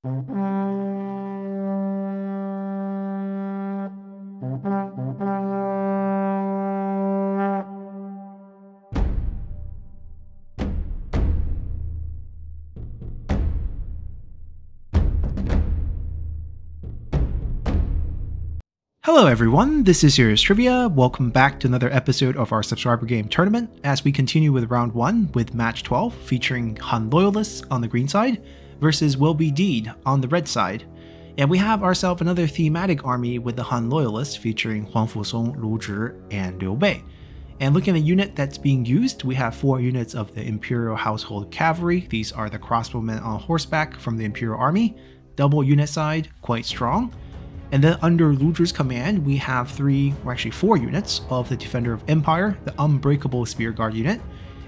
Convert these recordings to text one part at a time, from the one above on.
Hello everyone, this is Serious Trivia. Welcome back to another episode of our subscriber game tournament as we continue with round 1 with match 12 featuring Han Loyalists on the green side versus Will Be Deed on the red side. And we have ourselves another thematic army with the Han Loyalists featuring Huang Fusong, Lu Zhi, and Liu Bei. And looking at the unit that's being used, we have 4 units of the Imperial Household Cavalry. These are the crossbowmen on horseback from the Imperial Army. Double unit side, quite strong. And then under Lu Zhi's command, we have 4 units of the Defender of Empire, the Unbreakable Spear Guard unit.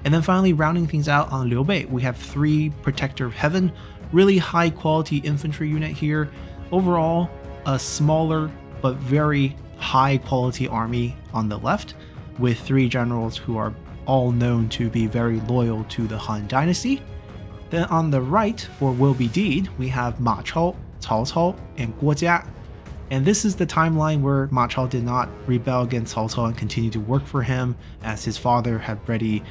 And then finally rounding things out on Liu Bei, we have 3 Protector of Heaven, really high quality infantry unit here. Overall, a smaller but very high quality army on the left, with 3 generals who are all known to be very loyal to the Han Dynasty. Then on the right, for Will Be Deed, we have Ma Chao, Cao Cao, and Guo Jia. And this is the timeline where Ma Chao did not rebel against Cao Cao and continue to work for him, as his father had already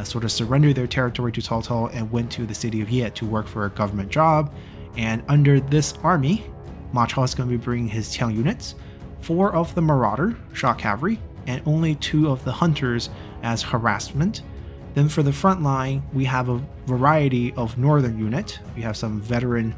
sort of surrendered their territory to Cao Cao and went to the city of Ye to work for a government job. And under this army, Ma Chao is going to be bringing his Qiang units, 4 of the Marauder, shock cavalry, and only 2 of the Hunters as harassment. Then for the front line, we have a variety of northern unit. You have some veteran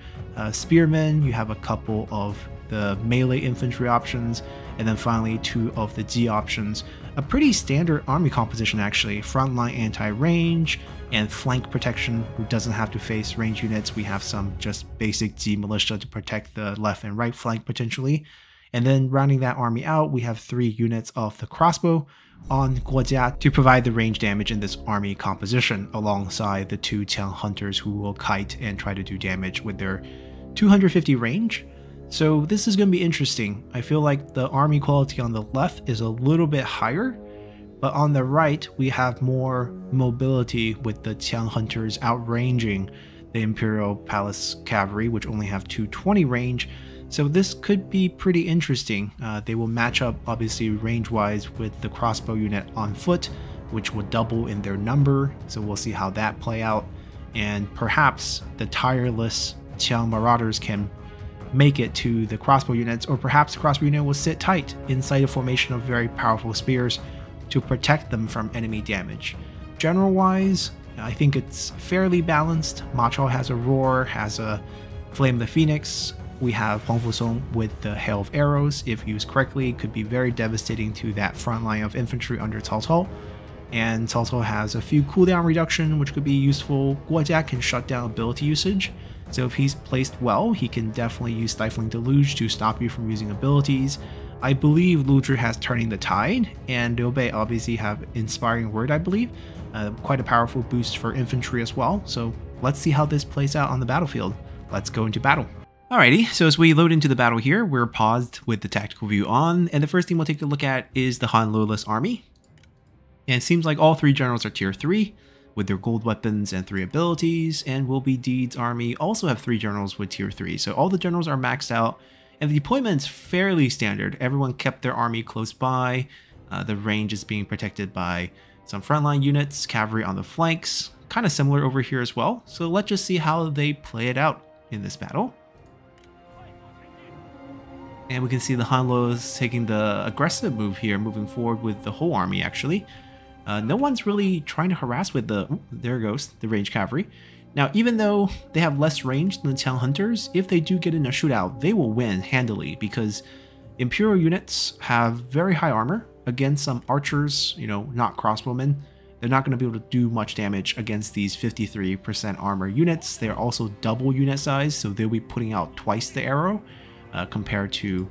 spearmen, you have a couple of the melee infantry options, and then finally 2 of the G options. A pretty standard army composition actually. Frontline anti-range and flank protection, who doesn't have to face range units. We have some just basic G militia to protect the left and right flank potentially. And then rounding that army out, we have 3 units of the crossbow on Guo Jia to provide the range damage in this army composition, alongside the 2 Qiang hunters who will kite and try to do damage with their 250 range. So this is going to be interesting. I feel like the army quality on the left is a little bit higher, but on the right we have more mobility with the Qiang hunters outranging the Imperial Palace Cavalry, which only have 220 range. So this could be pretty interesting. They will match up obviously range-wise with the crossbow unit on foot, which will double in their number. So we'll see how that play out. And perhaps the tireless Qiang Marauders can make it to the crossbow units, or perhaps the crossbow unit will sit tight inside a formation of very powerful spears to protect them from enemy damage. General-wise, I think it's fairly balanced. Ma Chao has a Roar, has a Flame the Phoenix. We have Huang Fusong with the Hail of Arrows. If used correctly, could be very devastating to that front line of infantry under Cao Cao. And Cao Cao has a few cooldown reduction, which could be useful. Guo Jia can shut down ability usage. So if he's placed well, he can definitely use Stifling Deluge to stop you from using abilities. I believe Lu Zhi has Turning the Tide, and Liu Bei obviously have Inspiring Word, I believe. Quite a powerful boost for infantry as well. So let's see how this plays out on the battlefield. Let's go into battle. Alrighty, so as we load into the battle here, we're paused with the tactical view on, and the first thing we'll take a look at is the Han Loyalist army. And it seems like all 3 generals are tier 3. With their gold weapons and 3 abilities, and Will Be Deed's army also have 3 generals with tier 3, so all the generals are maxed out, and the deployment's fairly standard. Everyone kept their army close by, the range is being protected by some frontline units, cavalry on the flanks, kind of similar over here as well, so let's just see how they play it out in this battle. And we can see the Han Loyalists taking the aggressive move here, moving forward with the whole army actually. No one's really trying to harass with the, there goes, the range cavalry. Now, even though they have less range than the Qiang hunters, if they do get in a shootout, they will win handily because Imperial units have very high armor against some archers, you know, not crossbowmen. They're not going to be able to do much damage against these 53% armor units. They're also double unit size, so they'll be putting out twice the arrow compared to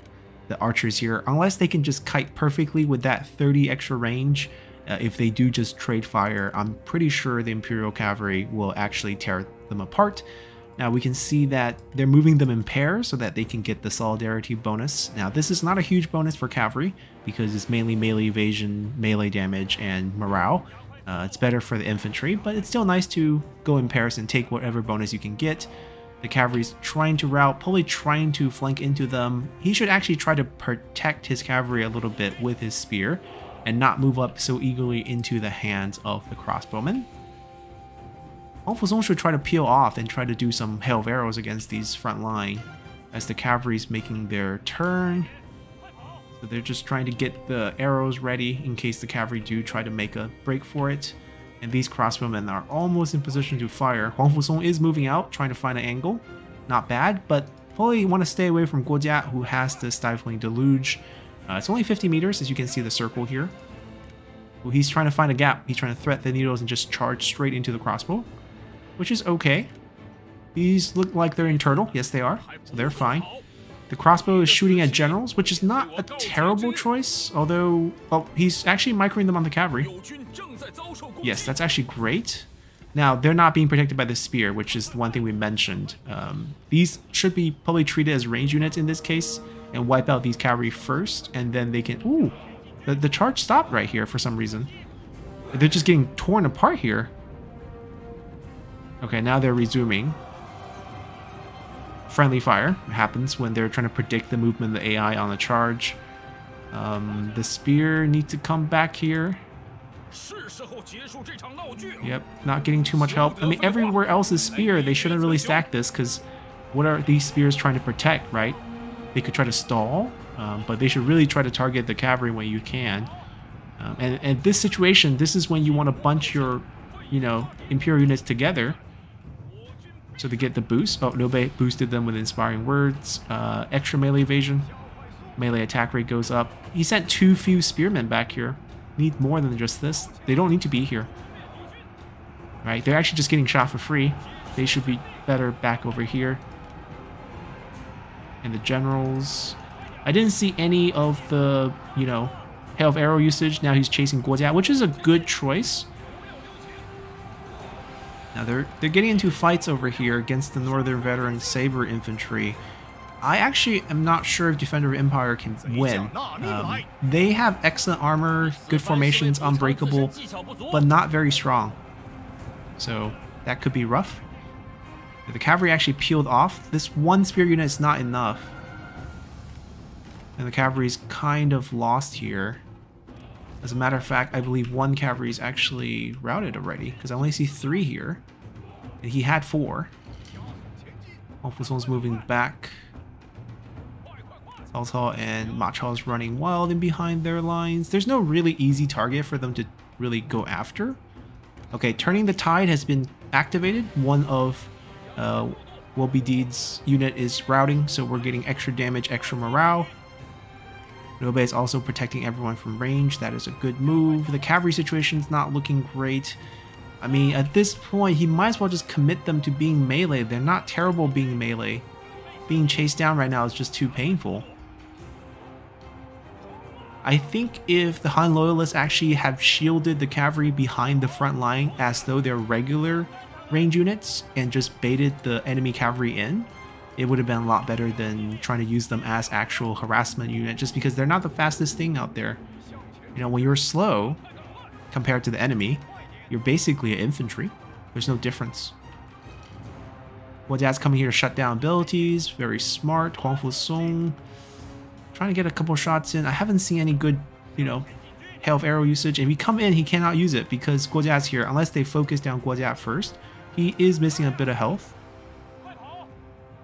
the archers here, unless they can just kite perfectly with that 30 extra range. If they do just trade fire, I'm pretty sure the Imperial Cavalry will actually tear them apart. Now we can see that they're moving them in pairs so that they can get the solidarity bonus. Now this is not a huge bonus for cavalry because it's mainly melee evasion, melee damage, and morale. It's better for the infantry, but it's still nice to go in pairs and take whatever bonus you can get. The cavalry's trying to rout, probably trying to flank into them. He should actually try to protect his cavalry a little bit with his spear and not move up so eagerly into the hands of the crossbowmen. Huang Fuzong should try to peel off and try to do some hail of arrows against these front line as the cavalry's making their turn. So they're just trying to get the arrows ready in case the cavalry do try to make a break for it. And these crossbowmen are almost in position to fire. Huang Fuzong is moving out, trying to find an angle. Not bad, but probably want to stay away from Guo Jia, who has the Stifling Deluge. It's only 50 meters, as you can see the circle here. Well, he's trying to find a gap. He's trying to thread the needles and just charge straight into the crossbow, which is okay. These look like they're in turtle. Yes, they are. So they're fine. The crossbow is shooting at generals, which is not a terrible choice, although, well, he's actually microing them on the cavalry. Yes, that's actually great. Now, they're not being protected by the spear, which is the one thing we mentioned. These should be probably treated as range units in this case, and wipe out these cavalry first, and then they can... Ooh! The charge stopped right here for some reason. They're just getting torn apart here. Okay, now they're resuming. Friendly fire happens when they're trying to predict the movement of the AI on the charge. The spear needs to come back here. Yep, not getting too much help. I mean, everywhere else is spear. They shouldn't really stack this because what are these spears trying to protect, right? They could try to stall, but they should really try to target the cavalry when you can. And this situation, this is when you want to bunch your, Imperial units together. So they get the boost. Oh, Nobe boosted them with inspiring words. Extra melee evasion. Melee attack rate goes up. He sent too few spearmen back here. Need more than just this. They don't need to be here. Right? They're actually just getting shot for free. They should be better back over here. And the generals. I didn't see any of the, hail of arrow usage. Now he's chasing Guo Jia, which is a good choice. Now they're getting into fights over here against the Northern Veteran Saber Infantry. I actually am not sure if Defender of Empire can win. They have excellent armor, good formations, unbreakable, but not very strong. So that could be rough. The cavalry actually peeled off. This one spear unit is not enough. And the cavalry's kind of lost here. As a matter of fact, I believe one cavalry is actually routed already, because I only see 3 here. And he had 4. Huang Fuzong's moving back. Cao Cao and Ma Chao's running wild in behind their lines. There's no really easy target for them to really go after. Okay, Turning the Tide has been activated. One of Will Be Deed's unit is routing, so we're getting extra damage, extra morale. Nobe is also protecting everyone from range. That is a good move. The cavalry situation's not looking great. I mean, at this point, he might as well just commit them to being melee. They're not terrible being melee. Being chased down right now is just too painful. I think if the Han Loyalists actually have shielded the cavalry behind the front line as though they're regular range units and just baited the enemy cavalry in, it would have been a lot better than trying to use them as actual harassment unit, just because they're not the fastest thing out there. When you're slow compared to the enemy, you're basically an infantry. There's no difference. Guo Jia's coming here to shut down abilities. Very smart. Huang Fuzong trying to get a couple shots in. I haven't seen any good, hail of arrow usage. If he come in, he cannot use it because Guo Jia's here. Unless they focus down Guo Jia first, he is missing a bit of health.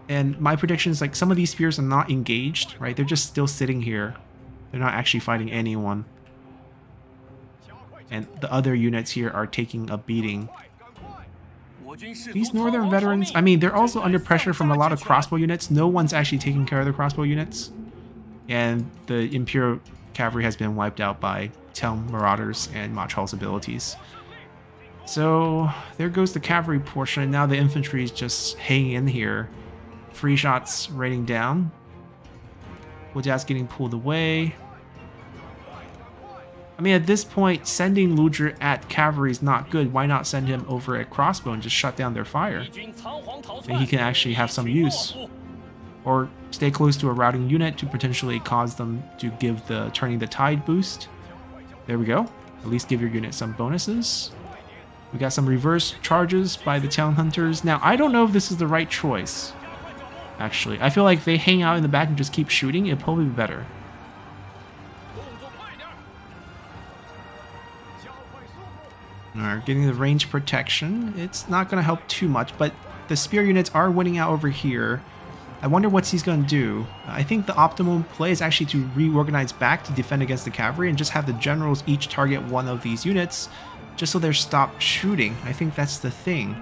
And my prediction is some of these spears are not engaged, right? They're just still sitting here. They're not actually fighting anyone. And the other units here are taking a beating. These Northern Veterans, I mean, they're also under pressure from a lot of crossbow units. No one's actually taking care of the crossbow units. And the Imperial Cavalry has been wiped out by Town Marauders and Ma Chao's abilities. So there goes the cavalry portion. Now the infantry is just hanging in here. Free shots raining down. Guo Jia's getting pulled away. I mean, at this point, sending Lu Zhi at cavalry is not good. Why not send him over at crossbow and just shut down their fire? And he can actually have some use. Or stay close to a routing unit to potentially cause them to give the Turning the Tide boost. There we go. At least give your unit some bonuses. We got some reverse charges by the Town Hunters. Now, I don't know if this is the right choice, actually. I feel like if they hang out in the back and just keep shooting, it'd probably be better. Alright, getting the range protection. It's not going to help too much, but the spear units are winning out over here. I wonder what he's going to do. I think the optimum play is actually to reorganize back to defend against the cavalry and just have the generals each target one of these units just so they're stopped shooting. I think that's the thing.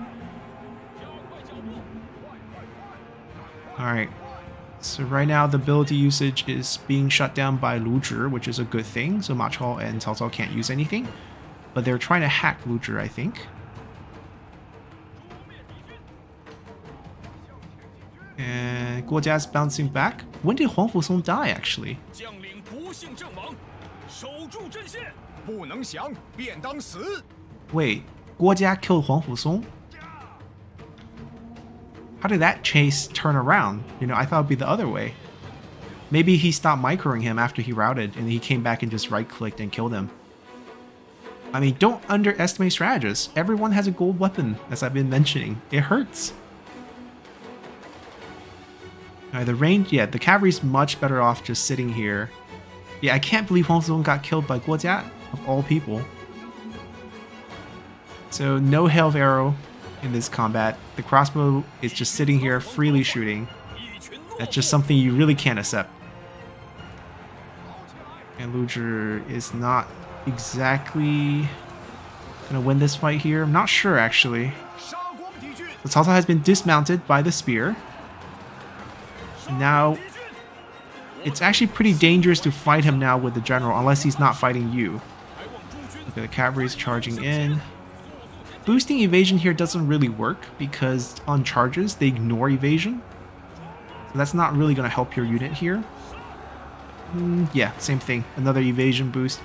Alright, so right now the ability usage is being shut down by Lu Zhi, which is a good thing, so Ma Chao and Cao Cao can't use anything. But they're trying to hack Lu Zhi, I think. And Guo Jia's bouncing back. When did Huang Fusong die, actually? Wait, Guo Jia killed Huang Fusong? How did that chase turn around? You know, I thought it would be the other way. Maybe he stopped microing him after he routed, and he came back and just right-clicked and killed him. I mean, don't underestimate strategists. Everyone has a gold weapon, as I've been mentioning. It hurts. The range, yeah, the cavalry's much better off just sitting here. Yeah, I can't believe Huang Fusong got killed by Guo Jia, of all people. So, no hail of arrow in this combat. The crossbow is just sitting here, freely shooting. That's just something you really can't accept. And Lu Zhi is not exactly gonna win this fight here. I'm not sure, actually. So Cao Cao has been dismounted by the spear. Now, it's actually pretty dangerous to fight him now with the general, unless he's not fighting you. Okay, the cavalry's charging in. Boosting evasion here doesn't really work, because on charges, they ignore evasion. So that's not really going to help your unit here. Yeah, same thing. Another evasion boost.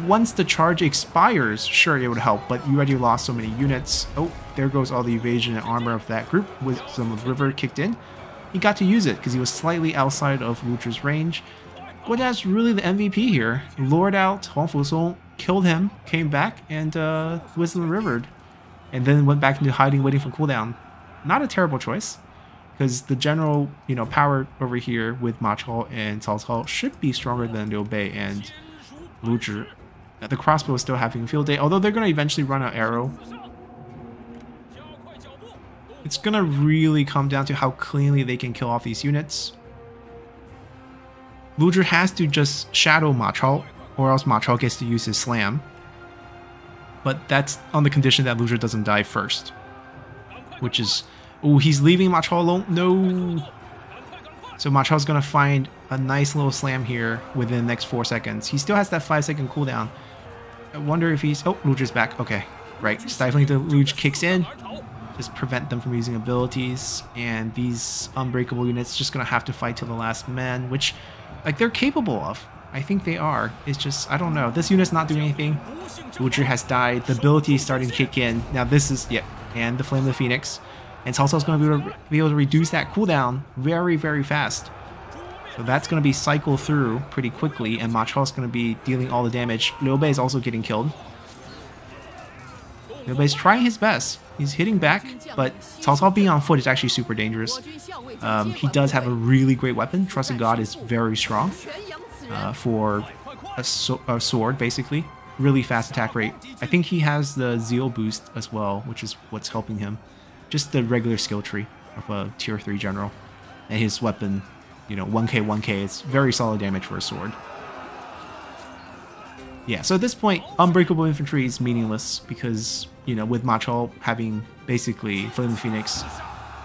Once the charge expires, sure, it would help, but you already lost so many units. Oh, there goes all the evasion and armor of that group with some of River kicked in. He got to use it because he was slightly outside of Lu Zhi's range. Guo Jia's really the MVP here. Lured out Huang Fusong, killed him, came back, and Wisdom Rivered. And then went back into hiding, waiting for cooldown. Not a terrible choice, because the general, you know, power over here with Ma Chao and Cao Cao should be stronger than Liu Bei and Lu Zhi. The crossbow is still having a field day, although they're going to eventually run out arrow. It's going to really come down to how cleanly they can kill off these units. Lu Zhi has to just shadow Ma Chao, or else Ma Chao gets to use his slam. But that's on the condition that Lu Zhi doesn't die first. Which is... Oh, he's leaving Ma Chao alone. No! So Ma Chao's going to find a nice little slam here within the next 4 seconds. He still has that 5-second cooldown. I wonder if he's... Oh, Lu Zhi's back. Okay, right. Stifling Deluge kicks in. Just prevent them from using abilities. And these unbreakable units just going to have to fight till the last man, which, like, they're capable of. I think they are. It's just, I don't know. This unit's not doing anything. Lu Zhi has died. The ability is starting to kick in. Now this is... Yep. And the Flame of the Phoenix. And Cao Cao's going to be able to reduce that cooldown very, very fast. So that's going to be cycled through pretty quickly, and Ma Chao's going to be dealing all the damage. Liu Bei is also getting killed. Liu Bei's trying his best. He's hitting back, but Cao Cao being on foot is actually super dangerous. He does have a really great weapon. Trust of God is very strong for a sword, basically. Really fast attack rate. I think he has the Zeal boost as well, which is what's helping him. Just the regular skill tree of a tier 3 general. And his weapon, you know, 1k, 1k, it's very solid damage for a sword. Yeah, so at this point, Unbreakable Infantry is meaningless because, you know, with Ma Chao having basically Flame of the Phoenix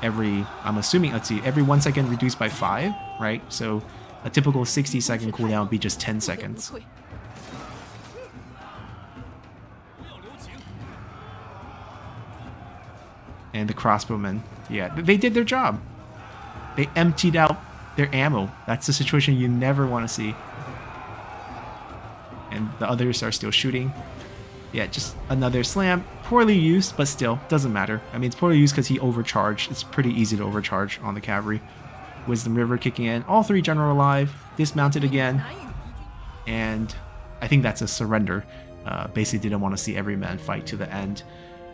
every, I'm assuming, let's see, every 1 second reduced by 5, right? So a typical 60-second cooldown would be just 10 seconds. And the crossbowmen, yeah, they did their job. They emptied out their ammo. That's the situation you never want to see. And the others are still shooting. Yeah, just another slam. Poorly used, but still, doesn't matter. I mean, it's poorly used because he overcharged. It's pretty easy to overcharge on the cavalry. Wisdom River kicking in. All 3 general alive. Dismounted again. And I think that's a surrender. Basically didn't want to see every man fight to the end.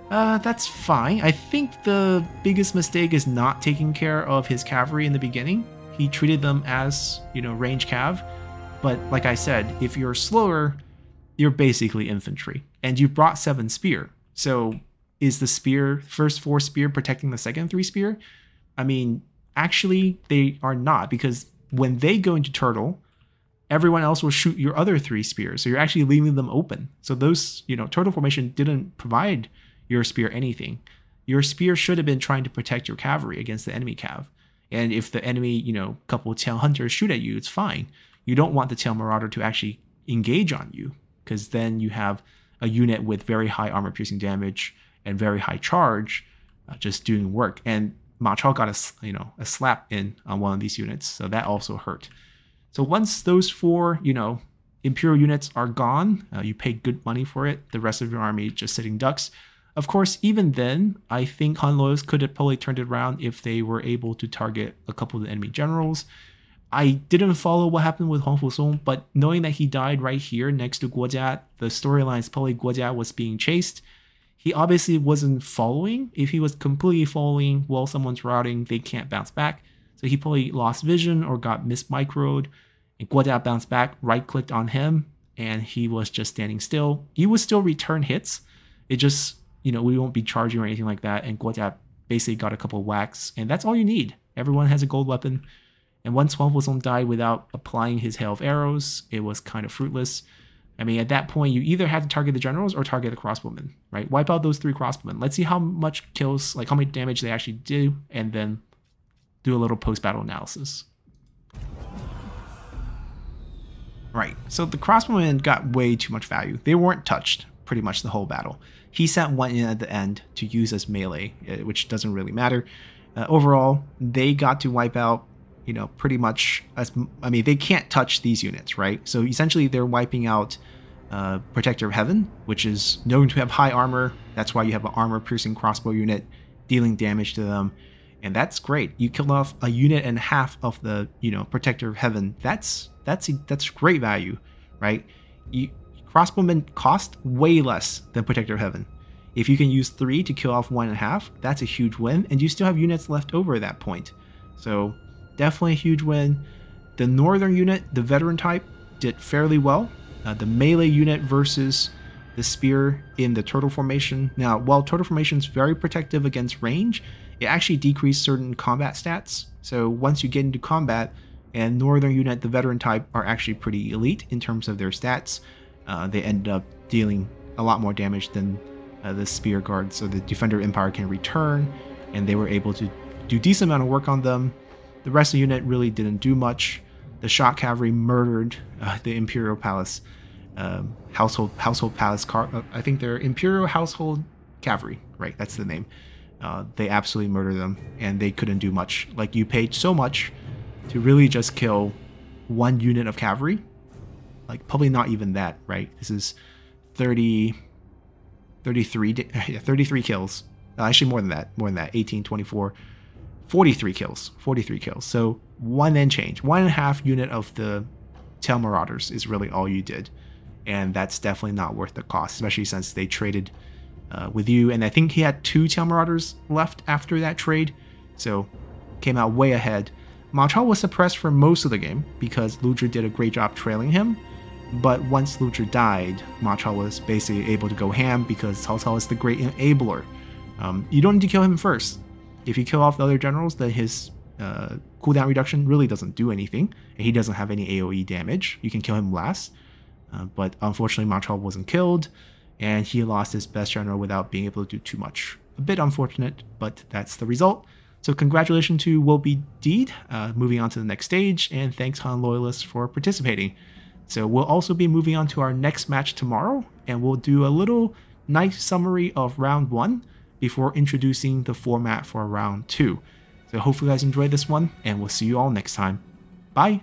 That's fine. I think the biggest mistake is not taking care of his cavalry in the beginning. He treated them as, range cav. But like I said, if you're slower, you're basically infantry. And you brought 7 spear. So is the spear, first 4 spear protecting the second 3 spear? I mean, actually, they are not, because when they go into turtle, everyone else will shoot your other 3 spears. So you're actually leaving them open. So those, turtle formation didn't provide your spear anything. Your spear should have been trying to protect your cavalry against the enemy cav. And if the enemy, couple of tail hunters shoot at you, it's fine. You don't want the tail marauder to actually engage on you, because then you have a unit with very high armor piercing damage and very high charge just doing work. And Ma Chao got a slap in on one of these units, so that also hurt. So once those 4, Imperial units are gone, you paid good money for it, the rest of your army just sitting ducks. Of course, even then, I think Han Loyalists could have probably turned it around if they were able to target a couple of the enemy generals. I didn't follow what happened with Huang Fusong, but knowing that he died right here next to Guojia, the storyline is probably Guojia was being chased. He obviously wasn't following. If he was completely following while someone's routing, they can't bounce back. So he probably lost vision or got mismicroed. And Guojia bounced back, right-clicked on him, and he was just standing still. He would still return hits. It just, we won't be charging or anything like that. And Guojia basically got a couple of whacks, and that's all you need. Everyone has a gold weapon. And once Huang Fusong died without applying his hail of arrows, it was kind of fruitless. I mean, at that point, you either have to target the generals or target the crossbowmen, right? Wipe out those 3 crossbowmen. Let's see how much kills, like how much damage they actually do, and then do a little post-battle analysis. Right, so the crossbowmen got way too much value. They weren't touched pretty much the whole battle. He sent one in at the end to use as melee, which doesn't really matter. Overall, they got to wipe out, pretty much, they can't touch these units, right? So essentially they're wiping out Protector of Heaven, which is known to have high armor. That's why you have an armor-piercing crossbow unit dealing damage to them. And that's great. You killed off a unit and a half of the, Protector of Heaven. That's great value, right? Crossbowmen cost way less than Protector of Heaven. If you can use 3 to kill off 1.5, that's a huge win, and you still have units left over at that point. So definitely a huge win. The northern unit, the veteran type, did fairly well. The melee unit versus the spear in the turtle formation. Now, while turtle formation is very protective against range, it actually decreased certain combat stats. So once you get into combat, and northern unit, the veteran type, are actually pretty elite in terms of their stats. They ended up dealing a lot more damage than the spear guard, so the Defender Empire can return, and they were able to do decent amount of work on them. The rest of the unit really didn't do much. The shock cavalry murdered the Imperial Palace, household palace. I think they're Imperial Household Cavalry, right? That's the name. They absolutely murdered them, and they couldn't do much. Like, you paid so much to really just kill 1 unit of cavalry. Like, probably not even that, right? This is 33 kills. Actually, more than that. 18, 24, 43 kills. 43 kills. So 1 and change. 1.5 unit of the tail marauders is really all you did. And that's definitely not worth the cost, especially since they traded with you. And I think he had 2 tail marauders left after that trade. So came out way ahead. Ma Chao was suppressed for most of the game because Luzhi did a great job trailing him. But once Luzhi died, Ma Chao was basically able to go ham because Cao Cao is the great enabler. You don't need to kill him first. If you kill off the other generals, then his cooldown reduction really doesn't do anything, and he doesn't have any AoE damage. You can kill him last. But unfortunately, Ma Chao wasn't killed, and he lost his best general without being able to do too much. A bit unfortunate, but that's the result. So congratulations to Will Be Deed, moving on to the next stage, and thanks Han Loyalists for participating. So we'll also be moving on to our next match tomorrow, and we'll do a little nice summary of round 1 before introducing the format for round 2. So hopefully you guys enjoyed this one, and we'll see you all next time. Bye!